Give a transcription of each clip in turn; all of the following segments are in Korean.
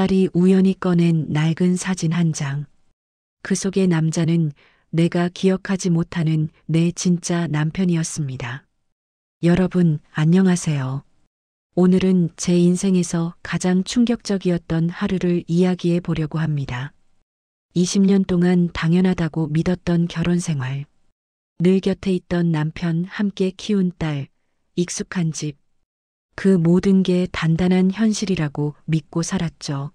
딸이 우연히 꺼낸 낡은 사진 한 장. 그 속의 남자는 내가 기억하지 못하는 내 진짜 남편이었습니다. 여러분, 안녕하세요. 오늘은 제 인생에서 가장 충격적이었던 하루를 이야기해 보려고 합니다. 20년 동안 당연하다고 믿었던 결혼 생활. 늘 곁에 있던 남편, 함께 키운 딸, 익숙한 집. 그 모든 게 단단한 현실이라고 믿고 살았죠.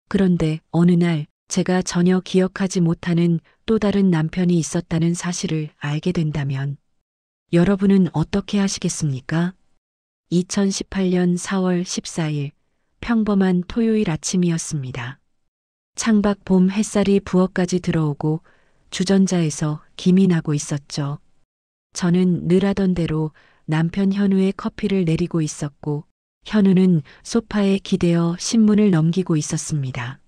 그런데 어느 날 제가 전혀 기억하지 못하는 또 다른 남편이 있었다는 사실을 알게 된다면 여러분은 어떻게 하시겠습니까? 2018년 4월 14일 평범한 토요일 아침이었습니다. 창밖 봄 햇살이 부엌까지 들어오고 주전자에서 김이 나고 있었죠. 저는 늘 하던 대로 남편 현우의 커피를 내리고 있었고 현우는 소파에 기대어 신문을 넘기고 있었습니다.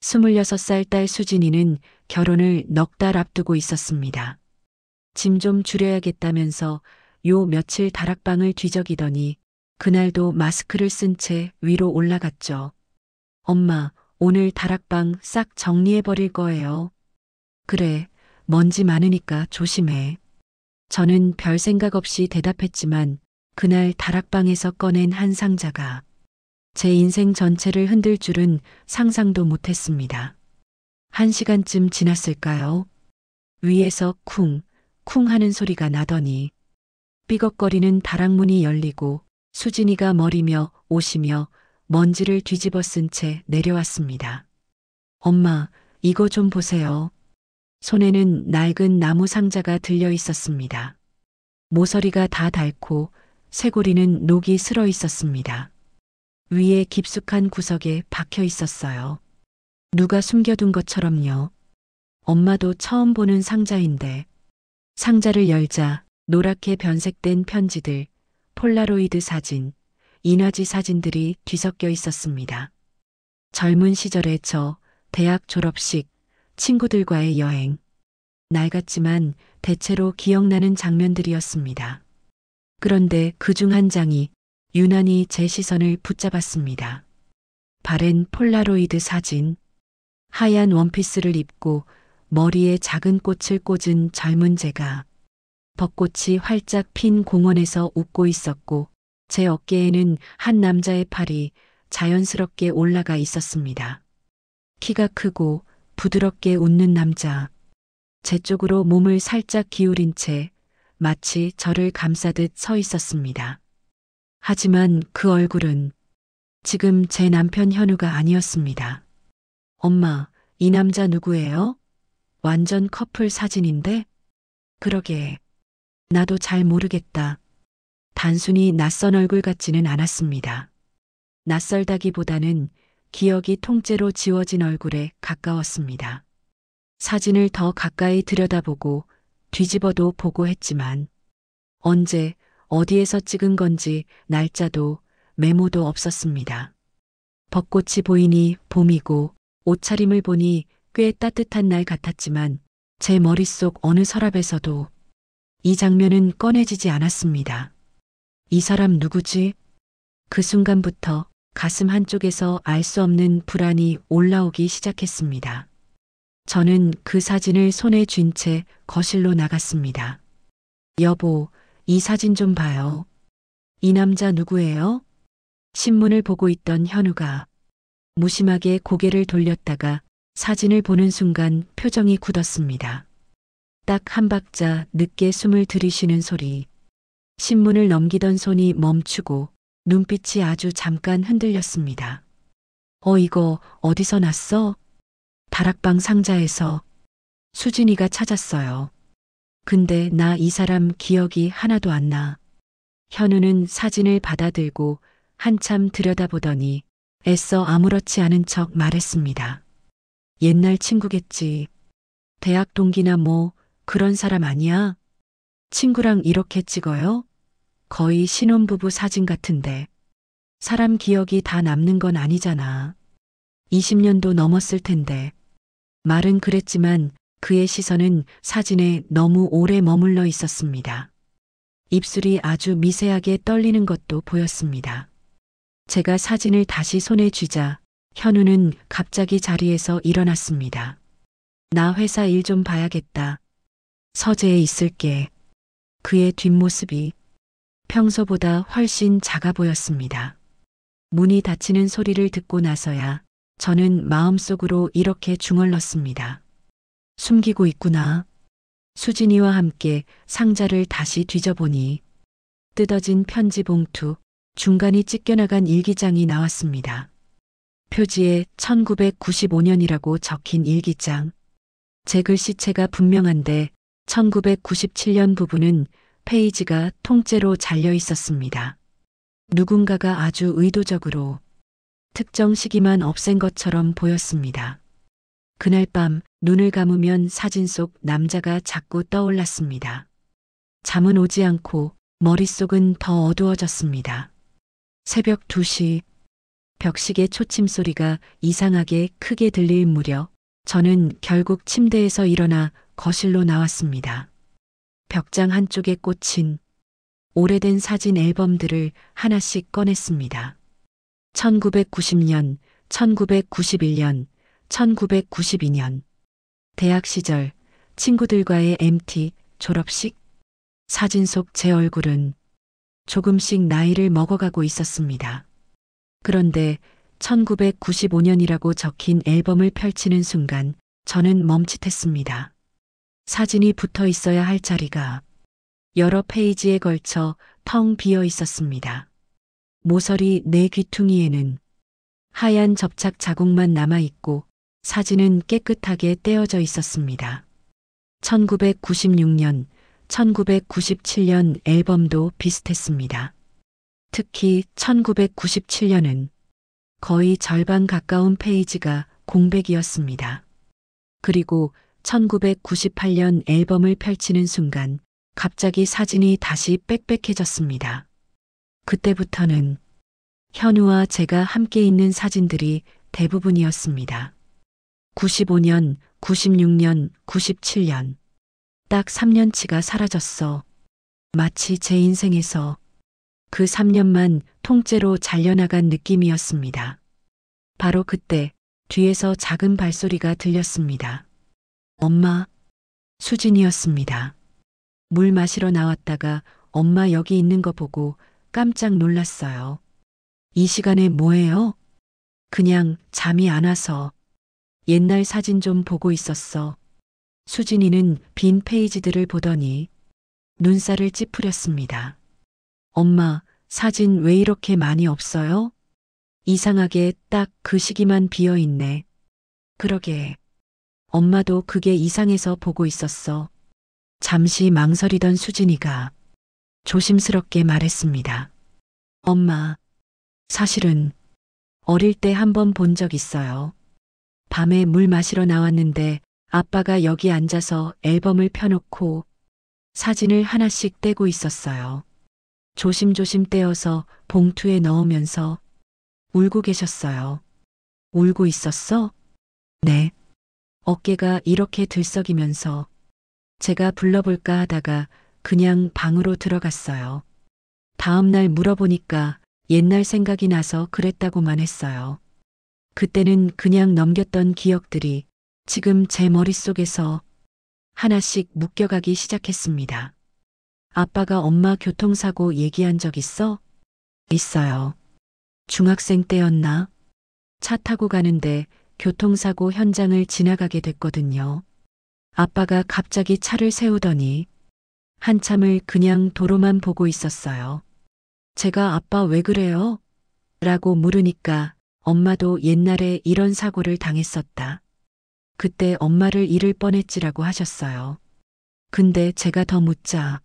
26살 딸 수진이는 결혼을 넉 달 앞두고 있었습니다. 짐 좀 줄여야겠다면서 요 며칠 다락방을 뒤적이더니 그날도 마스크를 쓴 채 위로 올라갔죠. 엄마, 오늘 다락방 싹 정리해버릴 거예요. 그래, 먼지 많으니까 조심해. 저는 별 생각 없이 대답했지만 그날 다락방에서 꺼낸 한 상자가 제 인생 전체를 흔들 줄은 상상도 못했습니다. 1시간쯤 지났을까요? 위에서 쿵, 쿵 하는 소리가 나더니 삐걱거리는 다락문이 열리고 수진이가 머리며 옷이며 먼지를 뒤집어 쓴 채 내려왔습니다. 엄마, 이거 좀 보세요. 손에는 낡은 나무 상자가 들려 있었습니다. 모서리가 다 닳고 쇄골이는 녹이 슬어 있었습니다. 위에 깊숙한 구석에 박혀 있었어요. 누가 숨겨둔 것처럼요. 엄마도 처음 보는 상자인데 상자를 열자 노랗게 변색된 편지들, 폴라로이드 사진, 인화지 사진들이 뒤섞여 있었습니다. 젊은 시절의 저, 대학 졸업식, 친구들과의 여행. 낡았지만 대체로 기억나는 장면들이었습니다. 그런데 그중 한 장이 유난히 제 시선을 붙잡았습니다. 바랜 폴라로이드 사진. 하얀 원피스를 입고 머리에 작은 꽃을 꽂은 젊은 제가 벚꽃이 활짝 핀 공원에서 웃고 있었고 제 어깨에는 한 남자의 팔이 자연스럽게 올라가 있었습니다. 키가 크고 부드럽게 웃는 남자. 제 쪽으로 몸을 살짝 기울인 채 마치 저를 감싸듯 서 있었습니다. 하지만 그 얼굴은 지금 제 남편 현우가 아니었습니다. 엄마, 이 남자 누구예요? 완전 커플 사진인데? 그러게. 나도 잘 모르겠다. 단순히 낯선 얼굴 같지는 않았습니다. 낯설다기보다는 기억이 통째로 지워진 얼굴에 가까웠습니다. 사진을 더 가까이 들여다보고 뒤집어도 보고 했지만 언제 어디에서 찍은 건지 날짜도 메모도 없었습니다. 벚꽃이 보이니 봄이고 옷차림을 보니 꽤 따뜻한 날 같았지만 제 머릿속 어느 서랍에서도 이 장면은 꺼내지지 않았습니다. 이 사람 누구지? 그 순간부터 가슴 한쪽에서 알 수 없는 불안이 올라오기 시작했습니다. 저는 그 사진을 손에 쥔 채 거실로 나갔습니다. 여보, 이 사진 좀 봐요. 이 남자 누구예요? 신문을 보고 있던 현우가 무심하게 고개를 돌렸다가 사진을 보는 순간 표정이 굳었습니다. 딱 한 박자 늦게 숨을 들이쉬는 소리. 신문을 넘기던 손이 멈추고 눈빛이 아주 잠깐 흔들렸습니다. 이거 어디서 났어? 다락방 상자에서. 수진이가 찾았어요. 근데 나 이 사람 기억이 하나도 안 나. 현우는 사진을 받아들고 한참 들여다보더니 애써 아무렇지 않은 척 말했습니다. 옛날 친구겠지. 대학 동기나 뭐 그런 사람 아니야? 친구랑 이렇게 찍어요? 거의 신혼부부 사진 같은데. 사람 기억이 다 남는 건 아니잖아. 20년도 넘었을 텐데. 말은 그랬지만 그의 시선은 사진에 너무 오래 머물러 있었습니다. 입술이 아주 미세하게 떨리는 것도 보였습니다. 제가 사진을 다시 손에 쥐자 현우는 갑자기 자리에서 일어났습니다. 나 회사 일 좀 봐야겠다. 서재에 있을게. 그의 뒷모습이 평소보다 훨씬 작아 보였습니다. 문이 닫히는 소리를 듣고 나서야 저는 마음속으로 이렇게 중얼렀습니다. 숨기고 있구나. 수진이와 함께 상자를 다시 뒤져보니 뜯어진 편지 봉투, 중간이 찢겨나간 일기장이 나왔습니다. 표지에 1995년이라고 적힌 일기장. 제 글씨체가 분명한데 1997년 부분은 페이지가 통째로 잘려 있었습니다. 누군가가 아주 의도적으로 특정 시기만 없앤 것처럼 보였습니다. 그날 밤 눈을 감으면 사진 속 남자가 자꾸 떠올랐습니다. 잠은 오지 않고 머릿속은 더 어두워졌습니다. 새벽 2시 벽시계 초침 소리가 이상하게 크게 들릴 무렵 저는 결국 침대에서 일어나 거실로 나왔습니다. 벽장 한쪽에 꽂힌 오래된 사진 앨범들을 하나씩 꺼냈습니다. 1990년, 1991년, 1992년. 대학 시절 친구들과의 MT, 졸업식. 사진 속 제 얼굴은 조금씩 나이를 먹어가고 있었습니다. 그런데 1995년이라고 적힌 앨범을 펼치는 순간 저는 멈칫했습니다. 사진이 붙어 있어야 할 자리가 여러 페이지에 걸쳐 텅 비어 있었습니다. 모서리 내 귀퉁이에는 하얀 접착 자국만 남아있고 사진은 깨끗하게 떼어져 있었습니다. 1996년, 1997년 앨범도 비슷했습니다. 특히 1997년은 거의 절반 가까운 페이지가 공백이었습니다. 그리고 1998년 앨범을 펼치는 순간 갑자기 사진이 다시 빽빽해졌습니다. 그때부터는 현우와 제가 함께 있는 사진들이 대부분이었습니다. 95년, 96년, 97년. 딱 3년치가 사라졌어. 마치 제 인생에서 그 3년만 통째로 잘려나간 느낌이었습니다. 바로 그때 뒤에서 작은 발소리가 들렸습니다. 엄마, 수진이었습니다. 물 마시러 나왔다가 엄마 여기 있는 거 보고 깜짝 놀랐어요. 이 시간에 뭐해요? 그냥 잠이 안 와서 옛날 사진 좀 보고 있었어. 수진이는 빈 페이지들을 보더니 눈살을 찌푸렸습니다. 엄마, 사진 왜 이렇게 많이 없어요? 이상하게 딱 그 시기만 비어 있네. 그러게. 엄마도 그게 이상해서 보고 있었어. 잠시 망설이던 수진이가 조심스럽게 말했습니다. 엄마, 사실은 어릴 때 한 번 본 적 있어요. 밤에 물 마시러 나왔는데 아빠가 여기 앉아서 앨범을 펴놓고 사진을 하나씩 떼고 있었어요. 조심조심 떼어서 봉투에 넣으면서 울고 계셨어요. 울고 있었어? 네. 어깨가 이렇게 들썩이면서 제가 불러볼까 하다가 그냥 방으로 들어갔어요. 다음날 물어보니까 옛날 생각이 나서 그랬다고만 했어요. 그때는 그냥 넘겼던 기억들이 지금 제 머릿속에서 하나씩 묶여가기 시작했습니다. 아빠가 엄마 교통사고 얘기한 적 있어? 있어요. 중학생 때였나? 차 타고 가는데 교통사고 현장을 지나가게 됐거든요. 아빠가 갑자기 차를 세우더니 한참을 그냥 도로만 보고 있었어요. 제가 아빠 왜 그래요? 라고 물으니까 엄마도 옛날에 이런 사고를 당했었다. 그때 엄마를 잃을 뻔했지라고 하셨어요. 근데 제가 더 묻자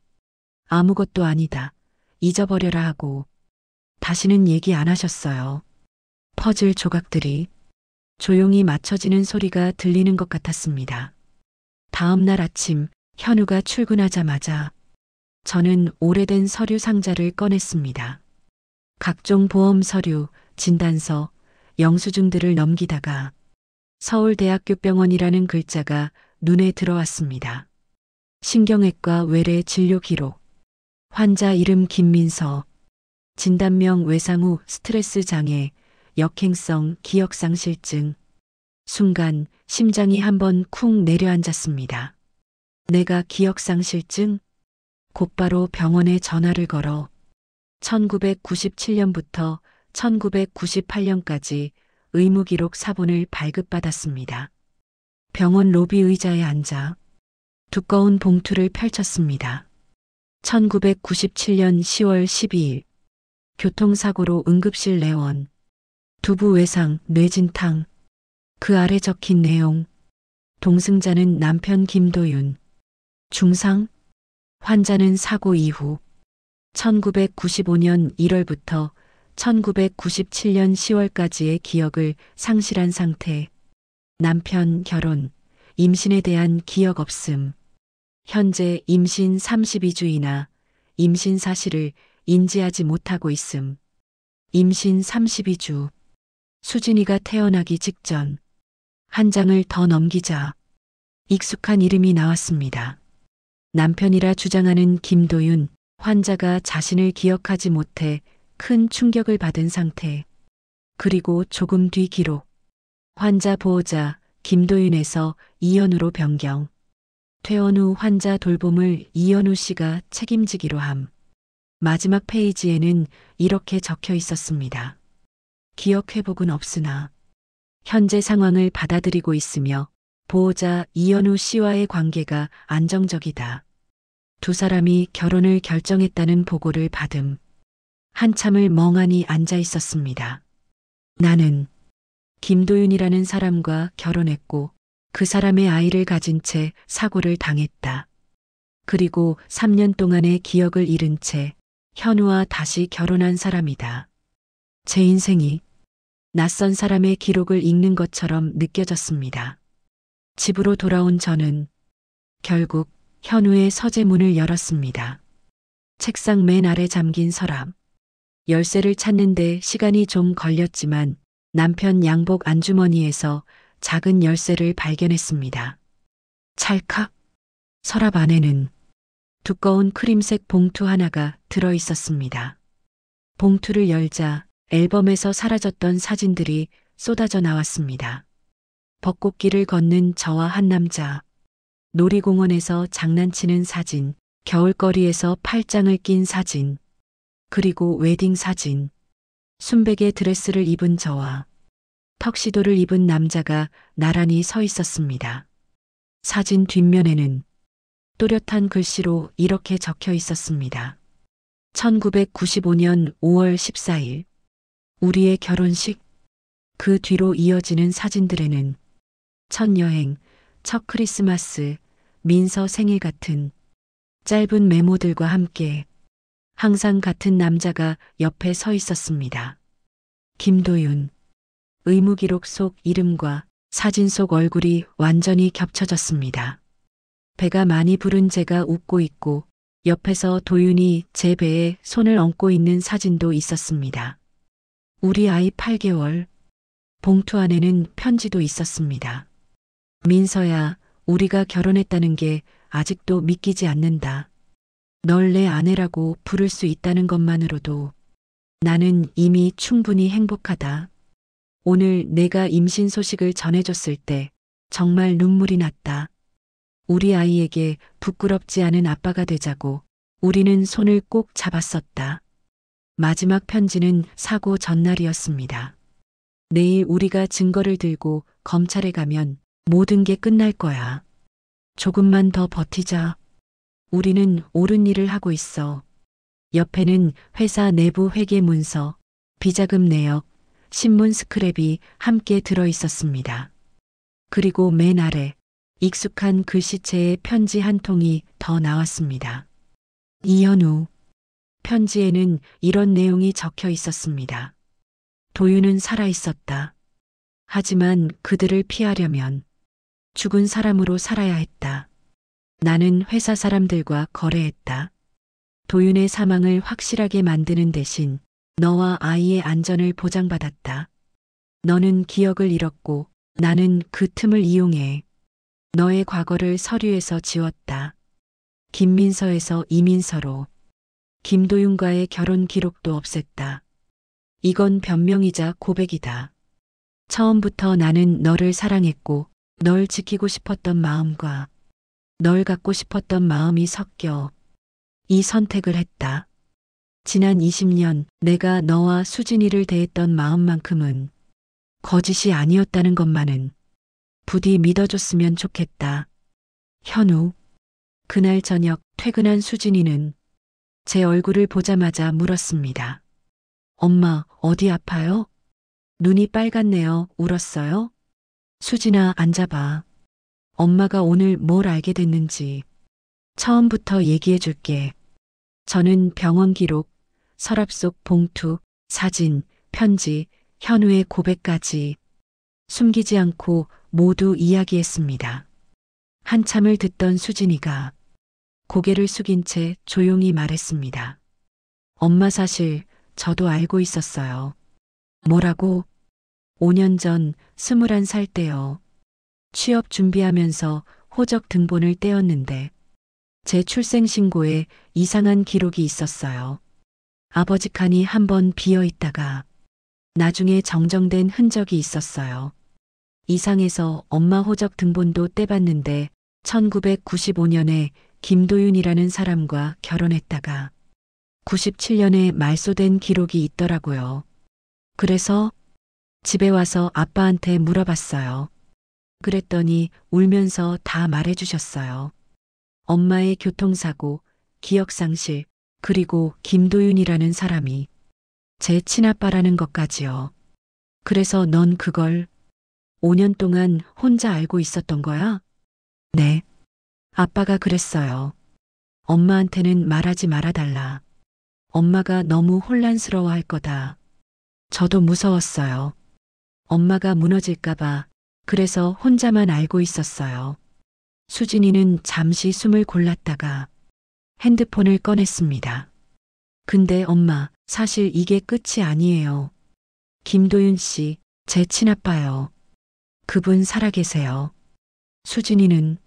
아무것도 아니다. 잊어버려라 하고 다시는 얘기 안 하셨어요. 퍼즐 조각들이 조용히 맞춰지는 소리가 들리는 것 같았습니다. 다음 날 아침 현우가 출근하자마자 저는 오래된 서류 상자를 꺼냈습니다. 각종 보험 서류, 진단서, 영수증들을 넘기다가 서울대학교 병원이라는 글자가 눈에 들어왔습니다. 신경외과 외래 진료 기록, 환자 이름 김민서, 진단명 외상후 스트레스 장애, 역행성 기억상실증. 순간 심장이 한번 쿵 내려앉았습니다. 내가 기억상실증? 곧바로 병원에 전화를 걸어 1997년부터 1998년까지 의무기록 사본을 발급받았습니다. 병원 로비 의자에 앉아 두꺼운 봉투를 펼쳤습니다. 1997년 10월 12일 교통사고로 응급실 내원. 두부 외상, 뇌진탕. 그 아래 적힌 내용. 동승자는 남편 김도윤. 중상? 환자는 사고 이후 1995년 1월부터 1997년 10월까지의 기억을 상실한 상태. 남편 결혼, 임신에 대한 기억 없음. 현재 임신 32주이나 임신 사실을 인지하지 못하고 있음. 임신 32주. 수진이가 태어나기 직전. 한 장을 더 넘기자 익숙한 이름이 나왔습니다. 남편이라 주장하는 김도윤. 환자가 자신을 기억하지 못해 큰 충격을 받은 상태. 그리고 조금 뒤 기록. 환자 보호자 김도윤에서 이현우로 변경. 퇴원 후 환자 돌봄을 이현우 씨가 책임지기로 함. 마지막 페이지에는 이렇게 적혀 있었습니다. 기억 회복은 없으나 현재 상황을 받아들이고 있으며 보호자 이현우 씨와의 관계가 안정적이다. 두 사람이 결혼을 결정했다는 보고를 받음. 한참을 멍하니 앉아 있었습니다. 나는 김도윤이라는 사람과 결혼했고 그 사람의 아이를 가진 채 사고를 당했다. 그리고 3년 동안의 기억을 잃은 채 현우와 다시 결혼한 사람이다. 제 인생이 낯선 사람의 기록을 읽는 것처럼 느껴졌습니다. 집으로 돌아온 저는 결국 현우의 서재문을 열었습니다. 책상 맨 아래 잠긴 서랍. 열쇠를 찾는데 시간이 좀 걸렸지만 남편 양복 안주머니에서 작은 열쇠를 발견했습니다. 찰칵. 서랍 안에는 두꺼운 크림색 봉투 하나가 들어 있었습니다. 봉투를 열자 앨범에서 사라졌던 사진들이 쏟아져 나왔습니다. 벚꽃길을 걷는 저와 한 남자, 놀이공원에서 장난치는 사진, 겨울거리에서 팔짱을 낀 사진, 그리고 웨딩 사진, 순백의 드레스를 입은 저와 턱시도를 입은 남자가 나란히 서 있었습니다. 사진 뒷면에는 또렷한 글씨로 이렇게 적혀 있었습니다. 1995년 5월 14일 우리의 결혼식. 그 뒤로 이어지는 사진들에는 첫 여행, 첫 크리스마스, 민서 생일 같은 짧은 메모들과 함께 항상 같은 남자가 옆에 서 있었습니다. 김도윤. 의무기록 속 이름과 사진 속 얼굴이 완전히 겹쳐졌습니다. 배가 많이 부른 제가 웃고 있고 옆에서 도윤이 제 배에 손을 얹고 있는 사진도 있었습니다. 우리 아이 8개월. 봉투 안에는 편지도 있었습니다. 민서야, 우리가 결혼했다는 게 아직도 믿기지 않는다. 널 내 아내라고 부를 수 있다는 것만으로도 나는 이미 충분히 행복하다. 오늘 내가 임신 소식을 전해줬을 때 정말 눈물이 났다. 우리 아이에게 부끄럽지 않은 아빠가 되자고 우리는 손을 꼭 잡았었다. 마지막 편지는 사고 전날이었습니다. 내일 우리가 증거를 들고 검찰에 가면 모든 게 끝날 거야. 조금만 더 버티자. 우리는 옳은 일을 하고 있어. 옆에는 회사 내부 회계 문서, 비자금 내역, 신문 스크랩이 함께 들어 있었습니다. 그리고 맨 아래 익숙한 글씨체의 편지 한 통이 더 나왔습니다. 이현우. 편지에는 이런 내용이 적혀 있었습니다. 도윤은 살아 있었다. 하지만 그들을 피하려면 죽은 사람으로 살아야 했다. 나는 회사 사람들과 거래했다. 도윤의 사망을 확실하게 만드는 대신 너와 아이의 안전을 보장받았다. 너는 기억을 잃었고 나는 그 틈을 이용해 너의 과거를 서류에서 지웠다. 김민서에서 이민서로 김도윤과의 결혼 기록도 없앴다. 이건 변명이자 고백이다. 처음부터 나는 너를 사랑했고 널 지키고 싶었던 마음과 널 갖고 싶었던 마음이 섞여 이 선택을 했다. 지난 20년 내가 너와 수진이를 대했던 마음만큼은 거짓이 아니었다는 것만은 부디 믿어줬으면 좋겠다. 현우. 그날 저녁 퇴근한 수진이는 제 얼굴을 보자마자 물었습니다. 엄마, 어디 아파요? 눈이 빨갛네요. 울었어요? 수진아, 앉아봐. 엄마가 오늘 뭘 알게 됐는지 처음부터 얘기해 줄게. 저는 병원 기록, 서랍 속 봉투, 사진, 편지, 현우의 고백까지 숨기지 않고 모두 이야기했습니다. 한참을 듣던 수진이가 고개를 숙인 채 조용히 말했습니다. 엄마, 사실 저도 알고 있었어요. 뭐라고? 5년 전 21살 때요. 취업 준비하면서 호적 등본을 떼었는데 제 출생신고에 이상한 기록이 있었어요. 아버지 칸이 한번 비어 있다가 나중에 정정된 흔적이 있었어요. 이상해서 엄마 호적 등본도 떼봤는데 1995년에 김도윤이라는 사람과 결혼했다가 97년에 말소된 기록이 있더라고요. 그래서 집에 와서 아빠한테 물어봤어요. 그랬더니 울면서 다 말해주셨어요. 엄마의 교통사고, 기억상실, 그리고 김도윤이라는 사람이 제 친아빠라는 것까지요. 그래서 넌 그걸 5년 동안 혼자 알고 있었던 거야? 네. 아빠가 그랬어요. 엄마한테는 말하지 말아달라. 엄마가 너무 혼란스러워할 거다. 저도 무서웠어요. 엄마가 무너질까봐. 그래서 혼자만 알고 있었어요. 수진이는 잠시 숨을 골랐다가 핸드폰을 꺼냈습니다. 근데 엄마, 사실 이게 끝이 아니에요. 김도윤 씨, 제 친아빠요. 그분 살아계세요. 수진이는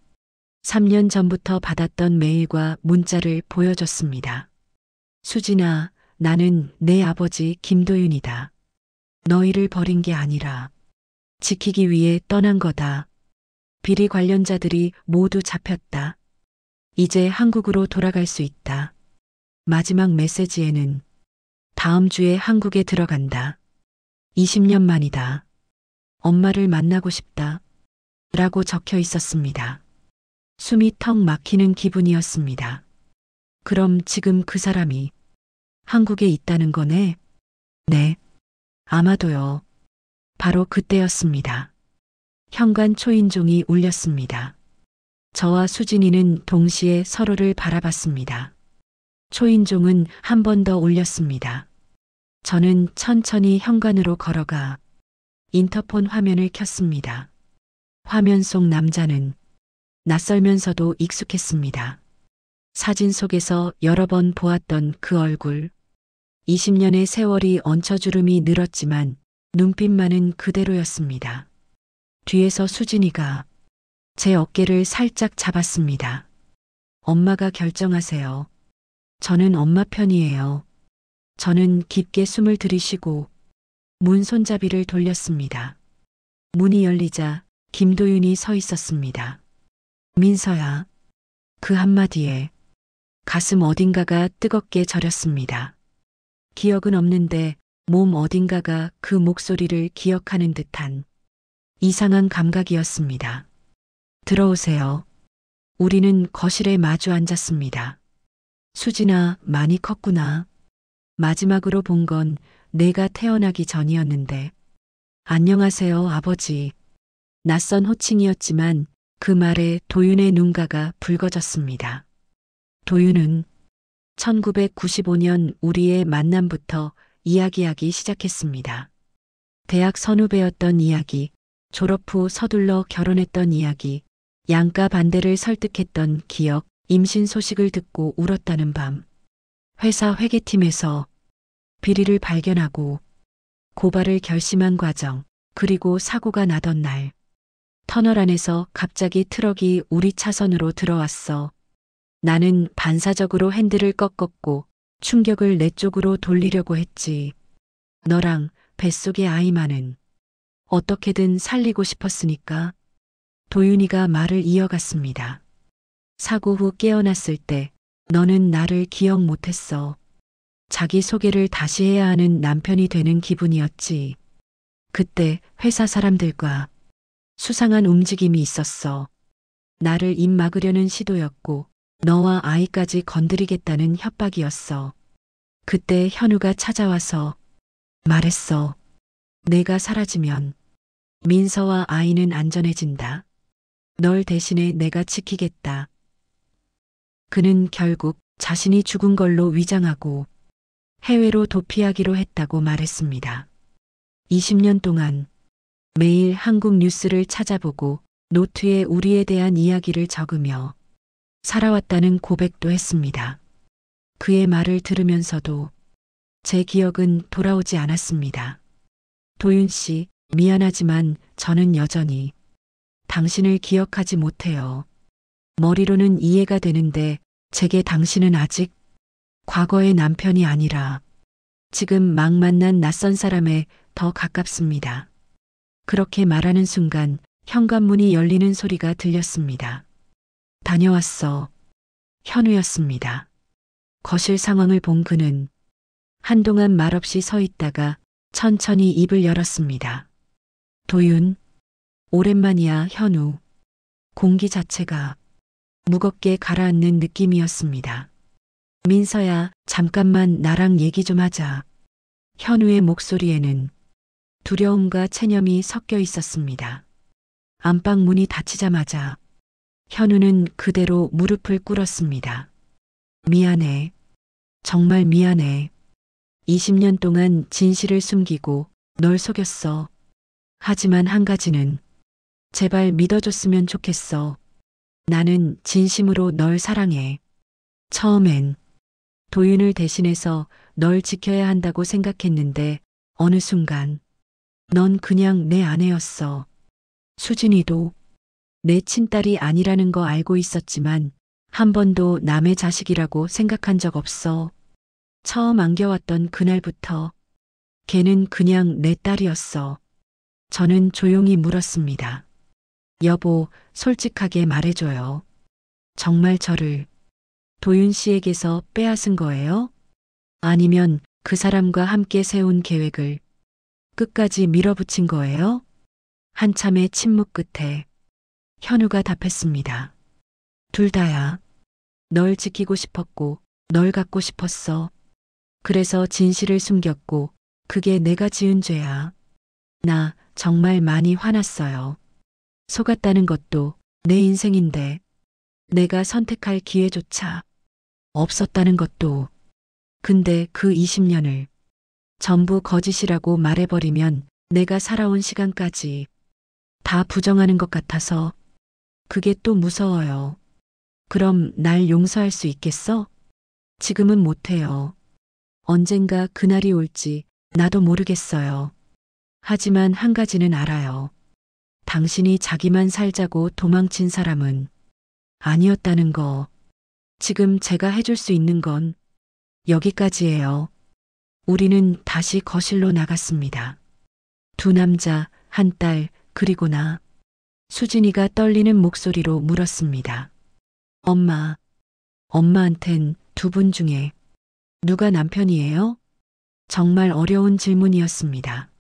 3년 전부터 받았던 메일과 문자를 보여줬습니다. 수진아, 나는 내 아버지 김도윤이다. 너희를 버린 게 아니라 지키기 위해 떠난 거다. 비리 관련자들이 모두 잡혔다. 이제 한국으로 돌아갈 수 있다. 마지막 메시지에는 다음 주에 한국에 들어간다. 20년 만이다. 엄마를 만나고 싶다. 라고 적혀 있었습니다. 숨이 턱 막히는 기분이었습니다. 그럼 지금 그 사람이 한국에 있다는 거네? 네. 아마도요. 바로 그때였습니다. 현관 초인종이 울렸습니다. 저와 수진이는 동시에 서로를 바라봤습니다. 초인종은 한 번 더 울렸습니다. 저는 천천히 현관으로 걸어가 인터폰 화면을 켰습니다. 화면 속 남자는 낯설면서도 익숙했습니다. 사진 속에서 여러 번 보았던 그 얼굴. 20년의 세월이 얹혀주름이 늘었지만 눈빛만은 그대로였습니다. 뒤에서 수진이가 제 어깨를 살짝 잡았습니다. 엄마가 결정하세요. 저는 엄마 편이에요. 저는 깊게 숨을 들이쉬고 문 손잡이를 돌렸습니다. 문이 열리자 김도윤이 서 있었습니다. 민서야. 그 한마디에 가슴 어딘가가 뜨겁게 저렸습니다. 기억은 없는데 몸 어딘가가 그 목소리를 기억하는 듯한 이상한 감각이었습니다. 들어오세요. 우리는 거실에 마주 앉았습니다. 수진아, 많이 컸구나. 마지막으로 본 건 내가 태어나기 전이었는데. 안녕하세요, 아버지. 낯선 호칭이었지만 그 말에 도윤의 눈가가 붉어졌습니다. 도윤은 1995년 우리의 만남부터 이야기하기 시작했습니다. 대학 선후배였던 이야기, 졸업 후 서둘러 결혼했던 이야기, 양가 반대를 설득했던 기억, 임신 소식을 듣고 울었다는 밤, 회사 회계팀에서 비리를 발견하고 고발을 결심한 과정, 그리고 사고가 나던 날, 터널 안에서 갑자기 트럭이 우리 차선으로 들어왔어. 나는 반사적으로 핸들을 꺾었고 충격을 내 쪽으로 돌리려고 했지. 너랑 뱃속의 아이만은 어떻게든 살리고 싶었으니까. 도윤이가 말을 이어갔습니다. 사고 후 깨어났을 때 너는 나를 기억 못했어. 자기 소개를 다시 해야 하는 남편이 되는 기분이었지. 그때 회사 사람들과 수상한 움직임이 있었어. 나를 입 막으려는 시도였고 너와 아이까지 건드리겠다는 협박이었어. 그때 현우가 찾아와서 말했어. 내가 사라지면 민서와 아이는 안전해진다. 널 대신에 내가 지키겠다. 그는 결국 자신이 죽은 걸로 위장하고 해외로 도피하기로 했다고 말했습니다. 20년 동안 매일 한국 뉴스를 찾아보고 노트에 우리에 대한 이야기를 적으며 살아왔다는 고백도 했습니다. 그의 말을 들으면서도 제 기억은 돌아오지 않았습니다. 도윤 씨, 미안하지만 저는 여전히 당신을 기억하지 못해요. 머리로는 이해가 되는데 제게 당신은 아직 과거의 남편이 아니라 지금 막 만난 낯선 사람에 더 가깝습니다. 그렇게 말하는 순간 현관문이 열리는 소리가 들렸습니다. 다녀왔어. 현우였습니다. 거실 상황을 본 그는 한동안 말없이 서 있다가 천천히 입을 열었습니다. 도윤, 오랜만이야, 현우. 공기 자체가 무겁게 가라앉는 느낌이었습니다. 민서야, 잠깐만 나랑 얘기 좀 하자. 현우의 목소리에는 두려움과 체념이 섞여 있었습니다. 안방 문이 닫히자마자 현우는 그대로 무릎을 꿇었습니다. 미안해. 정말 미안해. 20년 동안 진실을 숨기고 널 속였어. 하지만 한 가지는 제발 믿어줬으면 좋겠어. 나는 진심으로 널 사랑해. 처음엔 도윤을 대신해서 널 지켜야 한다고 생각했는데 어느 순간 넌 그냥 내 아내였어. 수진이도 내 친딸이 아니라는 거 알고 있었지만 한 번도 남의 자식이라고 생각한 적 없어. 처음 안겨왔던 그날부터 걔는 그냥 내 딸이었어. 저는 조용히 물었습니다. 여보, 솔직하게 말해줘요. 정말 저를 도윤 씨에게서 빼앗은 거예요? 아니면 그 사람과 함께 세운 계획을 끝까지 밀어붙인 거예요? 한참의 침묵 끝에 현우가 답했습니다. 둘 다야. 널 지키고 싶었고 널 갖고 싶었어. 그래서 진실을 숨겼고 그게 내가 지은 죄야. 나 정말 많이 화났어요. 속았다는 것도 내 인생인데 내가 선택할 기회조차 없었다는 것도. 근데 그 20년을 전부 거짓이라고 말해버리면 내가 살아온 시간까지 다 부정하는 것 같아서 그게 또 무서워요. 그럼 날 용서할 수 있겠어? 지금은 못해요. 언젠가 그날이 올지 나도 모르겠어요. 하지만 한 가지는 알아요. 당신이 자기만 살자고 도망친 사람은 아니었다는 거. 지금 제가 해줄 수 있는 건 여기까지예요. 우리는 다시 거실로 나갔습니다. 두 남자, 한 딸, 그리고 나. 수진이가 떨리는 목소리로 물었습니다. 엄마한텐 두 분 중에 누가 남편이에요? 정말 어려운 질문이었습니다.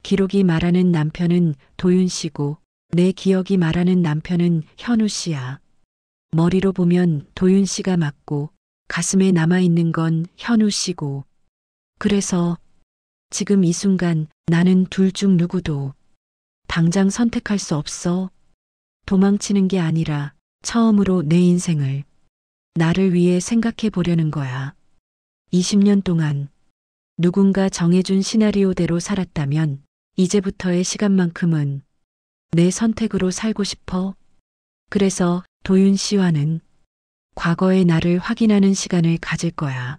기록이 말하는 남편은 도윤 씨고 내 기억이 말하는 남편은 현우 씨야. 머리로 보면 도윤 씨가 맞고 가슴에 남아있는 건 현우 씨고. 그래서 지금 이 순간 나는 둘 중 누구도 당장 선택할 수 없어. 도망치는 게 아니라 처음으로 내 인생을 나를 위해 생각해 보려는 거야. 20년 동안 누군가 정해준 시나리오대로 살았다면 이제부터의 시간만큼은 내 선택으로 살고 싶어. 그래서 도윤 씨와는 과거의 나를 확인하는 시간을 가질 거야.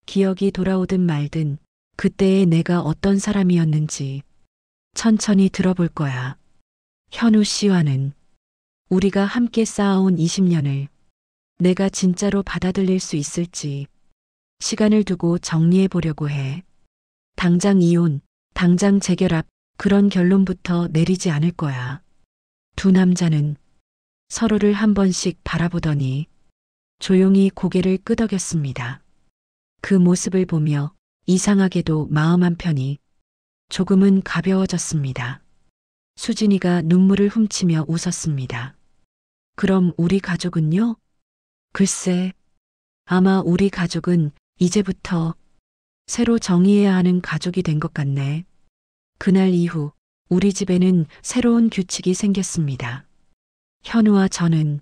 기억이 돌아오든 말든 그때의 내가 어떤 사람이었는지 천천히 들어볼 거야. 현우 씨와는 우리가 함께 쌓아온 20년을 내가 진짜로 받아들일 수 있을지 시간을 두고 정리해 보려고 해. 당장 이혼, 당장 재결합, 그런 결론부터 내리지 않을 거야. 두 남자는 서로를 한 번씩 바라보더니 조용히 고개를 끄덕였습니다. 그 모습을 보며 이상하게도 마음 한편이 조금은 가벼워졌습니다. 수진이가 눈물을 훔치며 웃었습니다. 그럼 우리 가족은요? 글쎄, 아마 우리 가족은 이제부터 새로 정의해야 하는 가족이 된 것 같네. 그날 이후 우리 집에는 새로운 규칙이 생겼습니다. 현우와 저는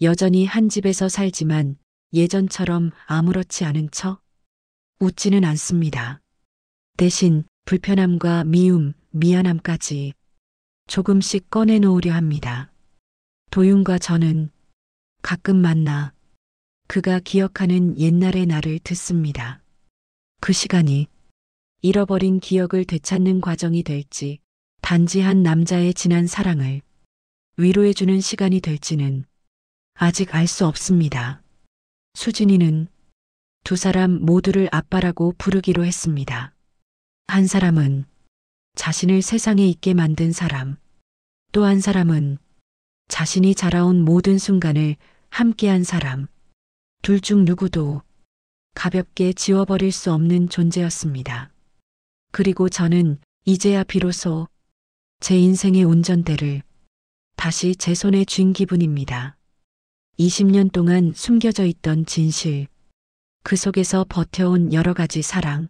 여전히 한 집에서 살지만 예전처럼 아무렇지 않은 척 웃지는 않습니다. 대신 불편함과 미움, 미안함까지 조금씩 꺼내놓으려 합니다. 도윤과 저는 가끔 만나 그가 기억하는 옛날의 나를 듣습니다. 그 시간이 잃어버린 기억을 되찾는 과정이 될지, 단지 한 남자의 지난 사랑을 위로해주는 시간이 될지는 아직 알 수 없습니다. 수진이는 두 사람 모두를 아빠라고 부르기로 했습니다. 한 사람은 자신을 세상에 있게 만든 사람, 또 한 사람은 자신이 자라온 모든 순간을 함께한 사람, 둘 중 누구도 가볍게 지워버릴 수 없는 존재였습니다. 그리고 저는 이제야 비로소 제 인생의 운전대를 다시 제 손에 쥔 기분입니다. 20년 동안 숨겨져 있던 진실, 그 속에서 버텨온 여러 가지 사랑,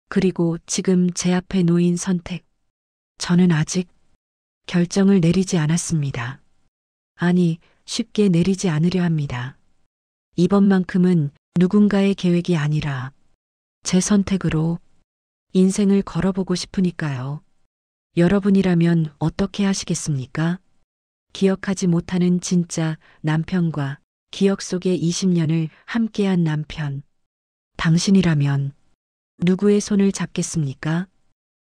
그리고 지금 제 앞에 놓인 선택. 저는 아직 결정을 내리지 않았습니다. 아니, 쉽게 내리지 않으려 합니다. 이번만큼은 누군가의 계획이 아니라 제 선택으로 인생을 걸어보고 싶으니까요. 여러분이라면 어떻게 하시겠습니까? 기억하지 못하는 진짜 남편과 기억 속의 20년을 함께한 남편. 당신이라면 누구의 손을 잡겠습니까?